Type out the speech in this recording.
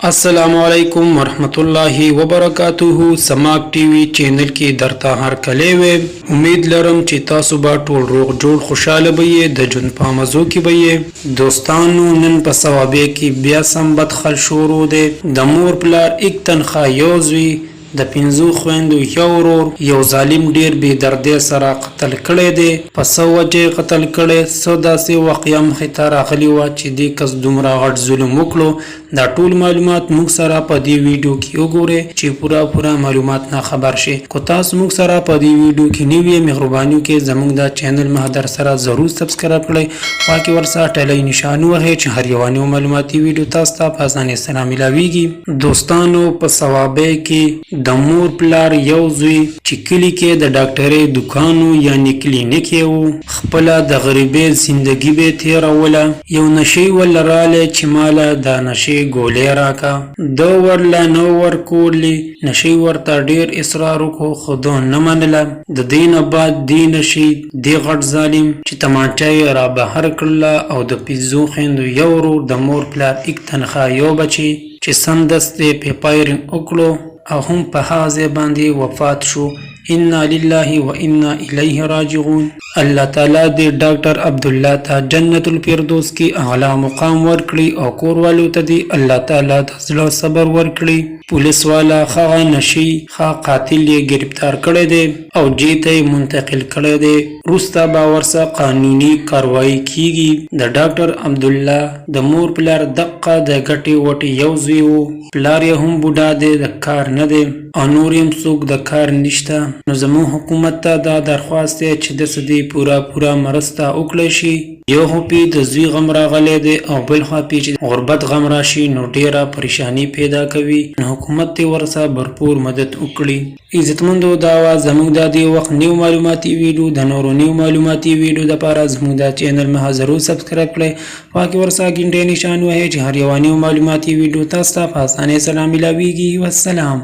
السلام علیکم ورحمت الله وبرکاتہ. سماک ټي وي چینل کې درته هر کله وې امید لرم چې تاسو به ټول روغ جوړ خوشاله بې د جون په مزو کې بې دوستانو. نن په ثوابه کې بیا سم بدخل شروع دی. د مور پلار یک تنخوا یوزوي د 5 خويندو یو ورور یو ظالم ډیر بے دردی سره قتل کړي دي. په سو وجه قتل کړي سو داسې واقعیا مخې راغلی و چې د کس دومره غټ ظلم وکړو. دا ټول معلومات موږ سره په دې ویډیو کې وګورئ چې پورا معلومات نه خبر شي. کو تاسو موږ سره په دې ویډیو کې نیوي مهرباني کې زموږ دا چینل مهدر سره ضرور سبسکرایب کړئ. واکه ورسره ټلې نشان وهي چې هر یو نو معلوماتي ویډیو تاسو ته په اسانه سره ملاويږي. دوستانو په ثوابه کې د مور پلار یو زوی چې کلی کې د ډاکټرۍ دکانو یعنی کلینیک یو خپل د غریبۍ زندگی به تیروله. یو نشي ولراله چې مالا د نشي ګولې راکا دو ورلا نو ور کولی نشي ورته ډیر اصرار وکړو خو نه منله. د دین بعد دین شي دی غټ ظالم چې تماچای را بهر کړله او د 5 خويندو یو ورور د مور پلار یک تنخوا یو بچي چې سمدستې پیپایرینګ وکړو او هم په هغه باندې وفات شو. انا لله و انا الیه راجعون. الله تعالی دې ډاکټر عبد الله ته جنت الفردوس کې اعلی مقام ورکړي او کوروالو ته دې الله تعالی د زړه صبر ورکړي. پولیس والا خغه نشي خا قاتل یې گرفتار کړی دی او جیته منتقل کړی دی. روستا باورسه قانوني کاروایی کیږي. د ډاکټر عبد الله د مور پلار دقه د غټي وټي یو زوی وو. پلار یې هم بوډا دی د کار نه دی او نور هم څوک د کار نشته. نو زموږ حکومت ته دا درخواست دی چې د سدي پورا مرسته وکړي شي. یو هپی د زوی غم راغلی دی او بل خپې چې غربت غم راشي نو ډیره پریشانی پیدا کوي. نو حکومت ته ورسره भरपूर مدد وکړي. عزتمندو دا زموږ د دې وخت نیو معلوماتي ویډیو د نورو نیو معلوماتي ویډیو د لپاره زموږ د چینل مه ضرور سبسکرایب کړئ. واکه ورسره ګنټه نشان وهي چې هر یو نیو معلوماتي ویډیو تاسو ته په اسانه سره ملاويږي. والسلام.